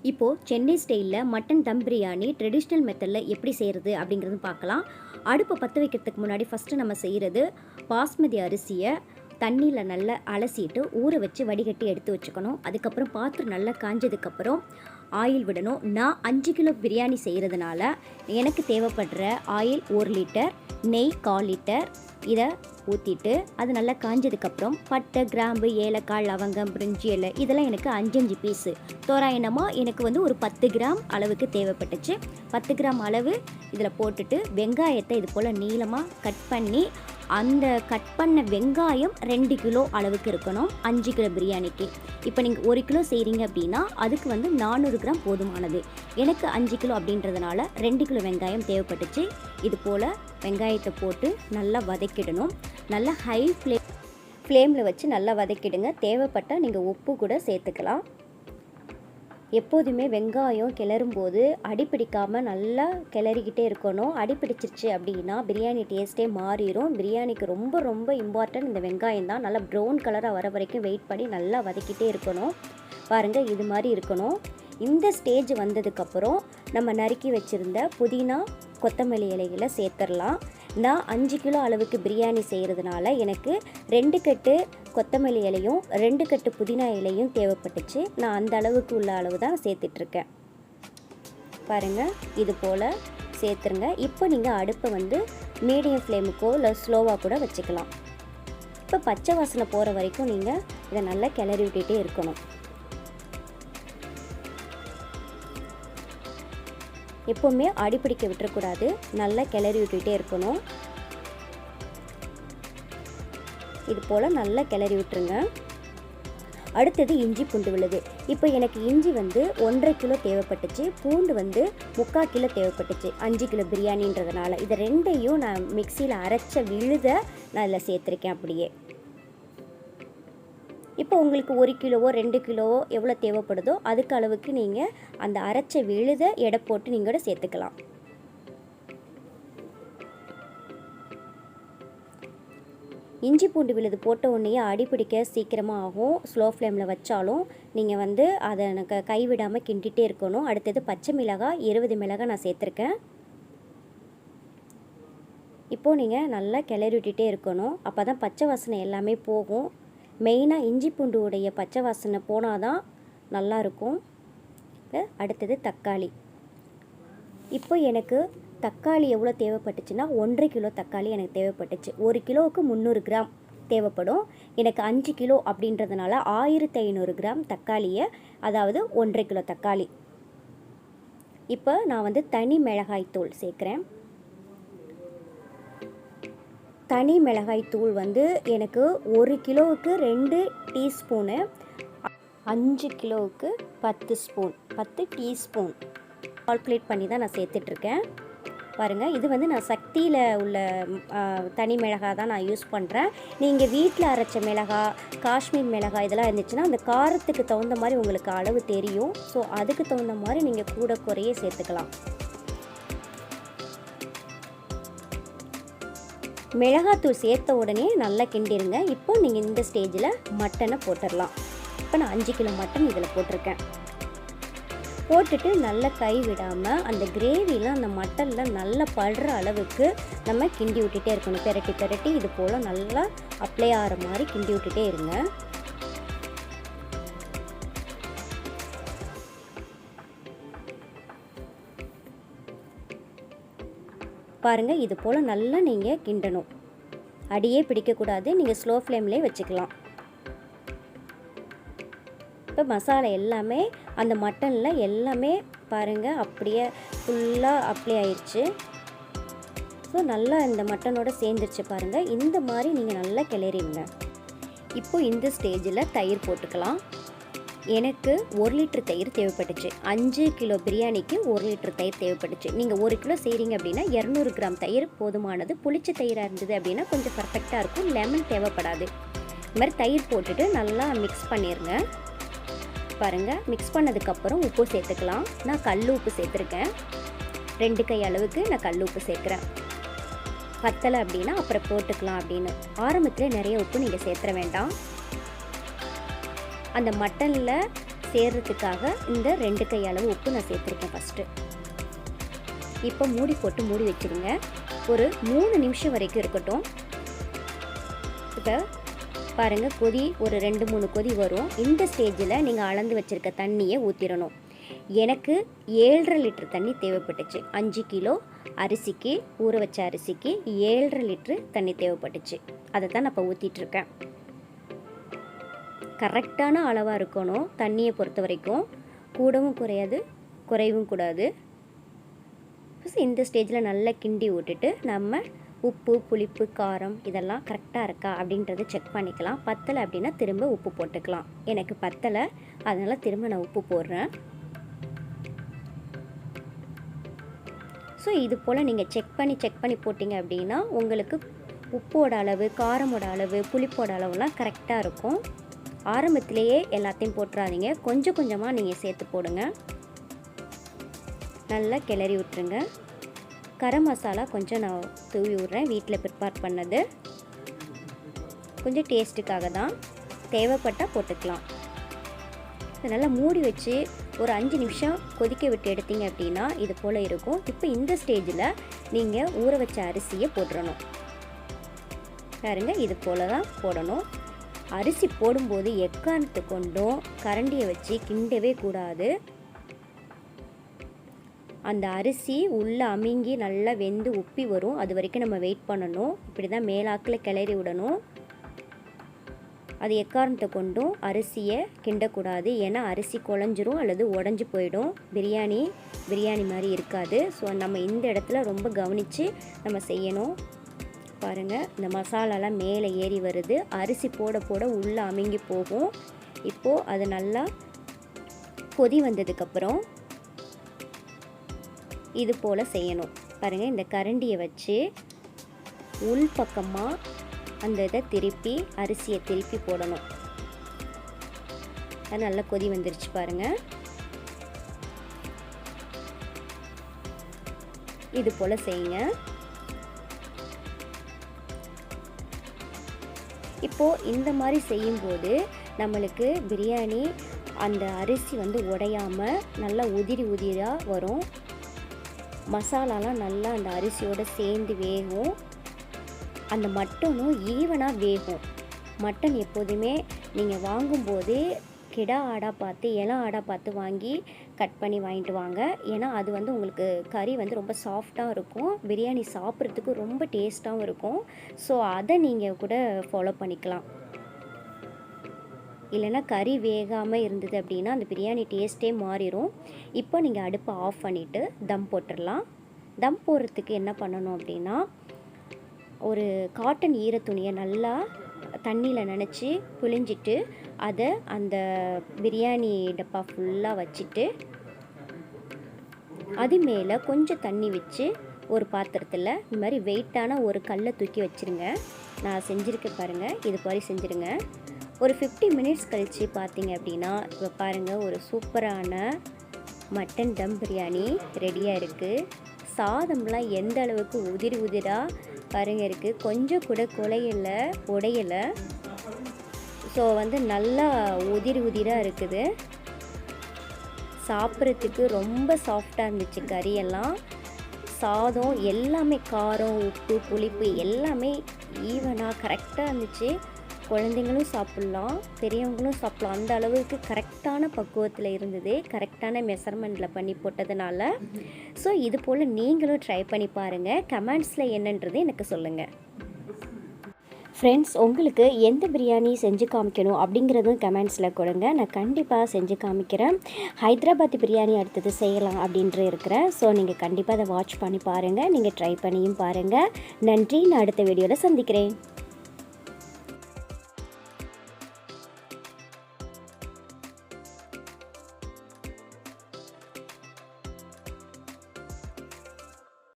இப்போது சென்னை ஸ்டைலில் மட்டன் தம் பிரியாணி ட்ரெடிஷ்னல் மெத்தடில் எப்படி செய்கிறது அப்படிங்கிறது பார்க்கலாம். அடுப்பை பற்ற வைக்கிறதுக்கு முன்னாடி ஃபஸ்ட்டு நம்ம செய்கிறது பாஸ்மதி அரிசியை தண்ணியில் நல்லா அலசிட்டு ஊற வச்சு வடிகட்டி எடுத்து வச்சுக்கணும். அதுக்கப்புறம் பாத்திரம் நல்லா காஞ்சதுக்கப்புறம் ஆயில் விடணும். நான் 5 கிலோ பிரியாணி செய்கிறதுனால எனக்கு தேவைப்படுற ஆயில் 1 லிட்டர், நெய் 1/4 லிட்டர். இதை ஊற்றிட்டு அது நல்லா காஞ்சதுக்கப்புறம் பட்டை, கிராம்பு, ஏலக்காய், லவங்கம், பிரிஞ்சி இலை இதெல்லாம் எனக்கு 5 பீஸு தோராயமாக எனக்கு வந்து ஒரு 10 கிராம் அளவுக்கு தேவைப்பட்டுச்சு. 10 கிராம் அளவு இதில் போட்டுட்டு வெங்காயத்தை இது போல் நீளமாக கட் பண்ணி, அந்த கட் பண்ண வெங்காயம் 2 கிலோ அளவுக்கு இருக்கணும் 5 கிலோ பிரியாணிக்கு. இப்போ நீங்கள் 1 கிலோ செய்கிறீங்க அப்படின்னா அதுக்கு வந்து 400 கிராம் போதுமானது. எனக்கு 5 கிலோ அப்படின்றதுனால 2 கிலோ வெங்காயம் தேவைப்பட்டுச்சு. இது போல் வெங்காயத்தை போட்டு நல்லா வதக்கிடணும். நல்லா ஹை ஃப்ளேமில் வச்சு நல்லா வதக்கிடுங்க. தேவைப்பட்டால் நீங்கள் உப்பு கூட சேர்த்துக்கலாம். எப்போதுமே வெங்காயம் கிளறும்போது அடிப்பிடிக்காமல் நல்லா கிளறிக்கிட்டே இருக்கணும். அடிப்பிடிச்சிருச்சு அப்படின்னா பிரியாணி டேஸ்ட்டே மாறிடும். பிரியாணிக்கு ரொம்ப ரொம்ப இம்பார்ட்டன்ட் இந்த வெங்காயம் தான். நல்லா ப்ரௌன் கலராக வர வரைக்கும் வெயிட் பண்ணி நல்லா வதக்கிட்டே இருக்கணும். பாருங்கள், இது மாதிரி இருக்கணும். இந்த ஸ்டேஜ் வந்ததுக்கப்புறம் நம்ம நறுக்கி வச்சுருந்த புதினா, கொத்தமல்லி இலைகளை சேர்த்துடலாம். நான் 5 கிலோ அளவுக்கு பிரியாணி செய்கிறதுனால எனக்கு 2 கட்டு கொத்தமல்லி இலையும் 2 கட்டு புதினா இலையும் தேவைப்பட்டுச்சு. நான் அந்த அளவுக்கு உள்ள அளவு தான் சேர்த்துட்ருக்கேன். பாருங்கள், இது போல் சேர்த்துருங்க. இப்போ நீங்கள் அடுப்பை வந்து மீடியம் ஃப்ளேமுக்கோ இல்லை ஸ்லோவாக கூட வச்சுக்கலாம். இப்போ பச்சை வாசனை போகிற வரைக்கும் நீங்கள் இதை நல்லா கிளறி விட்டுகிட்டே இருக்கணும். எப்போவுமே அடிப்பிடிக்க விட்டுறக்கூடாது. நல்லா கிளறி விட்டுகிட்டே இருக்கணும். இது போல் நல்லா கிளறி விட்டுருங்க. அடுத்தது இஞ்சி பூண்டு விழுது. இப்போ எனக்கு இஞ்சி வந்து 1.5 கிலோ தேவைப்பட்டுச்சு. பூண்டு வந்து 3/4 கிலோ தேவைப்பட்டுச்சு 5 கிலோ பிரியாணின்றதுனால. இது ரெண்டையும் நான் மிக்சியில் அரைச்ச விழுத நான் இதில் சேர்த்துருக்கேன் அப்படியே. இப்போ உங்களுக்கு 1 கிலோவோ 2 கிலோவோ எவ்வளோ தேவைப்படுதோ அதுக்கு அளவுக்கு நீங்கள் அந்த அரைச்ச விழுத எடை போட்டு நீங்கள் கூட சேர்த்துக்கலாம். இஞ்சி பூண்டு விழுது போட்ட உடனே அடிப்பிடிக்க சீக்கிரமாக ஆகும். ஸ்லோ ஃப்ளேமில் வச்சாலும் நீங்கள் வந்து அதை எனக்கு கைவிடாமல் கிண்டிகிட்டே இருக்கணும். அடுத்தது பச்சை மிளகாய் 20 மிளகாய் நான் சேர்த்துருக்கேன். இப்போது நீங்கள் நல்லா கிளறி விட்டுகிட்டே இருக்கணும். அப்போ தான் பச்சை வாசனை எல்லாமே போகும். மெயினாக இஞ்சி பூண்டு உடைய பச்சை வாசனை போனால் தான் நல்லாயிருக்கும். அடுத்தது தக்காளி. இப்போ எனக்கு தக்காளி எவ்வளோ தேவைப்பட்டுச்சுன்னா 1.5 கிலோ தக்காளி எனக்கு தேவைப்பட்டுச்சு. 1 கிலோவுக்கு 300 கிராம் தேவைப்படும். எனக்கு 5 கிலோ அப்படின்றதுனால 1500 கிராம் தக்காளியை, அதாவது 1.5 கிலோ தக்காளி. இப்போ நான் வந்து தனி மிளகாய் தூள் சேர்க்குறேன். தனி மிளகாய் தூள் வந்து எனக்கு 1 கிலோவுக்கு 2 டீஸ்பூனு, 5 கிலோவுக்கு 10 டீஸ்பூன் கால்குலேட் பண்ணி தான் நான் சேர்த்துட்ருக்கேன். பாருங்கள், இது வந்து நான் சக்தியில் உள்ள தனி மிளகாய் தான் நான் யூஸ் பண்ணுறேன். நீங்கள் வீட்டில் அரைச்ச மிளகாய், காஷ்மீர் மிளகாய் இதெல்லாம் இருந்துச்சுன்னா அந்த காரத்துக்கு தகுந்த மாதிரி உங்களுக்கு அளவு தெரியும். ஸோ அதுக்கு தகுந்த மாதிரி நீங்கள் கூட குறைய சேர்த்துக்கலாம். மிளகாத்தூள் சேர்த்த உடனே நல்லா கிண்டிருங்க. இப்போ நீங்கள் இந்த ஸ்டேஜில் மட்டனை போட்டுடலாம். இப்போ நான் 5 கிலோ மட்டன் இதில் போட்டிருக்கேன். போட்டுட்டு நல்லா கை விடாமல் அந்த கிரேவிலாம் அந்த மட்டனில் நல்லா படுற அளவுக்கு நம்ம கிண்டி விட்டுட்டே இருக்கணும். பெரட்டி இது போல் நல்லா அப்ளை ஆகிற மாதிரி கிண்டி விட்டுட்டே இருங்க. பாருங்கள், இது போல் நல்லா நீங்கள் கிண்டணும். அடியே பிடிக்கக்கூடாது. நீங்கள் ஸ்லோ ஃப்ளேம்லேயே வச்சுக்கலாம். இப்போ மசாலா எல்லாமே அந்த மட்டனில் எல்லாமே பாருங்கள் அப்படியே ஃபுல்லாக அப்ளை ஆயிடுச்சு. ஸோ நல்லா இந்த மட்டனோட சேர்ந்துருச்சு பாருங்கள். இந்த மாதிரி நீங்கள் நல்லா கிளறிங்க. இப்போ இந்த ஸ்டேஜில் தயிர் போட்டுக்கலாம். எனக்கு 1 லிட்டர் தயிர் தேவைப்பட்டுச்சு. 5 கிலோ பிரியாணிக்கு 1 லிட்டர் தயிர் தேவைப்பட்டுச்சு. நீங்கள் 1 கிலோ செய்கிறீங்க அப்படின்னா 200 கிராம் தயிர் போதுமானது. புளிச்ச தயிராக இருந்தது அப்படின்னா கொஞ்சம் பர்ஃபெக்டாக இருக்கும். லெமன் தேவைப்படாது. இது மாதிரி தயிர் போட்டுட்டு நல்லா மிக்ஸ் பண்ணிடுங்க. பாருங்கள், மிக்ஸ் பண்ணதுக்கப்புறம் உப்பு சேர்த்துக்கலாம். நான் கல் உப்பு சேர்த்துருக்கேன். 2 கை அளவுக்கு நான் கல் உப்பு சேர்க்குறேன். பத்தலை அப்படின்னா அப்புறம் போட்டுக்கலாம் அப்படின்னு. ஆரம்பத்தில் நிறைய உப்பு நீங்கள் சேர்த்துற வேண்டாம். அந்த மட்டனில் சேர்றதுக்காக இந்த 2 கை அளவு உப்பு நான் சேர்த்துருக்கேன் ஃபஸ்ட்டு. இப்போ மூடி போட்டு மூடி வச்சுருங்க. ஒரு 3 நிமிஷம் வரைக்கும் இருக்கட்டும். இப்போ பாருங்கள், கொதி ஒரு 2-3 கொதி வரும். இந்த ஸ்டேஜில் நீங்கள் அளந்து வச்சுருக்க தண்ணியை ஊற்றிடணும். எனக்கு 7.5 லிட்டர் தண்ணி தேவைப்பட்டுச்சு. 5 கிலோ அரிசிக்கு, ஊற வச்ச அரிசிக்கு 7.5 லிட்ரு தண்ணி தேவைப்பட்டுச்சு. அதை தான் நான் இப்போ ஊற்றிட்டுருக்கேன். கரெக்டான அளவாக இருக்கணும். தண்ணியை பொறுத்த வரைக்கும் கூடவும் குறையாது, குறைவும் கூடாது. இந்த ஸ்டேஜில் நல்லா கிண்டி விட்டுட்டு நம்ம உப்பு, புளிப்பு, காரம் இதெல்லாம் கரெக்டாக இருக்கா அப்படின்றத செக் பண்ணிக்கலாம். பத்தலை அப்படின்னா திரும்ப உப்பு போட்டுக்கலாம். எனக்கு பத்தலை, அதனால் திரும்ப நான் உப்பு போடுறேன். ஸோ இது போல் நீங்கள் செக் பண்ணி போட்டிங்க அப்படின்னா உங்களுக்கு உப்போட அளவு, காரமோட அளவு, புளிப்போட அளவுலாம் கரெக்டாக இருக்கும். ஆரம்பத்திலேயே எல்லாத்தையும் போட்டுறாதீங்க, கொஞ்சம் கொஞ்சமாக நீங்கள் சேர்த்து போடுங்க. நல்லா கிளறி விட்டுருங்க. கரம் மசாலா கொஞ்சம் நான் தூவி விட்றேன், வீட்டில் ப்ரிப்பேர் பண்ணது. கொஞ்சம் டேஸ்ட்டுக்காக தான், தேவைப்பட்டால் போட்டுக்கலாம். நல்லா மூடி வச்சு ஒரு 5 நிமிஷம் கொதிக்க விட்டு எடுத்தீங்க அப்படின்னா இது போல் இருக்கும். இப்போ இந்த ஸ்டேஜில் நீங்கள் ஊற வச்ச அரிசியை போட்டுறணும். பாருங்க, இது போல் தான் போடணும். அரிசி போடும்போது எக்காரணத்தை கொண்டும் கரண்டியை வச்சு கிண்டவே கூடாது. அந்த அரிசி உள்ளே அமுங்கி நல்லா வெந்து உப்பி வரும். அது வரைக்கும் நம்ம வெயிட் பண்ணணும். இப்படி தான் மேலாக்கில் கிளறி விடணும். அது எக்காரணத்தை கொண்டும் அரிசியை கிண்டக்கூடாது. ஏன்னா அரிசி குழஞ்சிரும் அல்லது உடஞ்சி போயிடும். பிரியாணி மாதிரி இருக்காது. ஸோ நம்ம இந்த இடத்துல ரொம்ப கவனித்து நம்ம செய்யணும். பாருங்கள், இந்த மசாலாலாம் மேலே ஏறி வருது. அரிசி போட போட உள்ளே அமுங்கி போகும். இப்போது அது நல்லா கொதி வந்ததுக்கப்புறம் இது போல் செய்யணும். பாருங்கள், இந்த கரண்டியை வச்சு உள் பக்கமாக அந்த இதை திருப்பி அரிசியை திருப்பி போடணும். அது நல்லா கொதி வந்துருச்சு பாருங்கள். இது போல் செய்யுங்க. இப்போது இந்த மாதிரி செய்யும்போது நம்மளுக்கு பிரியாணி அந்த அரிசி வந்து உடையாமல் நல்லா உதிராக வரும். மசாலாலாம் நல்லா அந்த அரிசியோடு சேர்ந்து வேகும். அந்த மட்டனும் ஈவனாக வேகும். மட்டன் எப்போதுமே நீங்கள் வாங்கும்போதே கிடா ஆடாக பார்த்து, இளம் ஆடாக பார்த்து வாங்கி கட் பண்ணி வாங்கிட்டு வாங்க. ஏன்னா அது வந்து உங்களுக்கு கறி வந்து ரொம்ப சாஃப்டாக இருக்கும். பிரியாணி சாப்பிட்றதுக்கு ரொம்ப டேஸ்ட்டாகவும் இருக்கும். ஸோ அதை நீங்கள் கூட ஃபாலோ பண்ணிக்கலாம். இல்லைன்னா கறி வேகாமல் இருந்தது அப்படின்னா அந்த பிரியாணி டேஸ்ட்டே மாறிடும். இப்போ நீங்கள் அடுப்பை ஆஃப் பண்ணிவிட்டு தம் போட்டுடலாம். தம் போடுறதுக்கு என்ன பண்ணணும் அப்படின்னா, ஒரு காட்டன் ஈரத்துணியை நல்லா தண்ணியில் நனைச்சி புழிஞ்சிட்டு அதை அந்த பிரியாணி டப்பா ஃபுல்லாக வச்சுட்டு அது மேலே கொஞ்சம் தண்ணி வச்சு ஒரு பாத்திரத்தில் இந்த மாதிரி வெயிட்டான ஒரு கல்லை தூக்கி வச்சுருங்க. நான் செஞ்சுருக்கேன் பாருங்கள், இது மாதிரி செஞ்சுருங்க. ஒரு 50 மினிட்ஸ் கழித்து பார்த்தீங்க அப்படின்னா இப்போ பாருங்கள், ஒரு சூப்பரான மட்டன் தம் பிரியாணி ரெடியாக இருக்குது. சாதம்லாம் எந்த அளவுக்கு உதிராக பாருங்க இருக்குது. கொஞ்சம் கூட உடையலை. ஸோ வந்து நல்லா உதிராக இருக்குது. சாப்பிட்றதுக்கு ரொம்ப சாஃப்டாக இருந்துச்சு. கறியெல்லாம், சாதம் எல்லாமே, காரம், உப்பு, புளிப்பு எல்லாமே ஈவனாக கரெக்டாக இருந்துச்சு. குழந்தைங்களும் சாப்பிட்லாம், பெரியவங்களும் சாப்பிட்லாம். அந்த அளவுக்கு கரெக்டான பக்குவத்தில் இருந்தது. கரெக்டான மெஷர்மெண்ட்டில் பண்ணி போட்டதுனால. ஸோ இது போல் நீங்களும் ட்ரை பண்ணி பாருங்கள். கமெண்ட்ஸில் என்னன்றது எனக்கு சொல்லுங்கள். ஃப்ரெண்ட்ஸ், உங்களுக்கு எந்த பிரியாணி செஞ்சு காமிக்கணும் அப்படிங்கிறதும் கமெண்ட்ஸில் கொடுங்க. நான் கண்டிப்பாக செஞ்சு காமிக்கிறேன். ஹைதராபாத் பிரியாணி அடுத்தது செய்யலாம் அப்படின்ட்டு இருக்கிறேன். ஸோ நீங்கள் கண்டிப்பாக அதை வாட்ச் பண்ணி பாருங்கள். நீங்கள் ட்ரை பண்ணியும் பாருங்கள். நன்றி. நான் அடுத்த வீடியோவில் சந்திக்கிறேன்.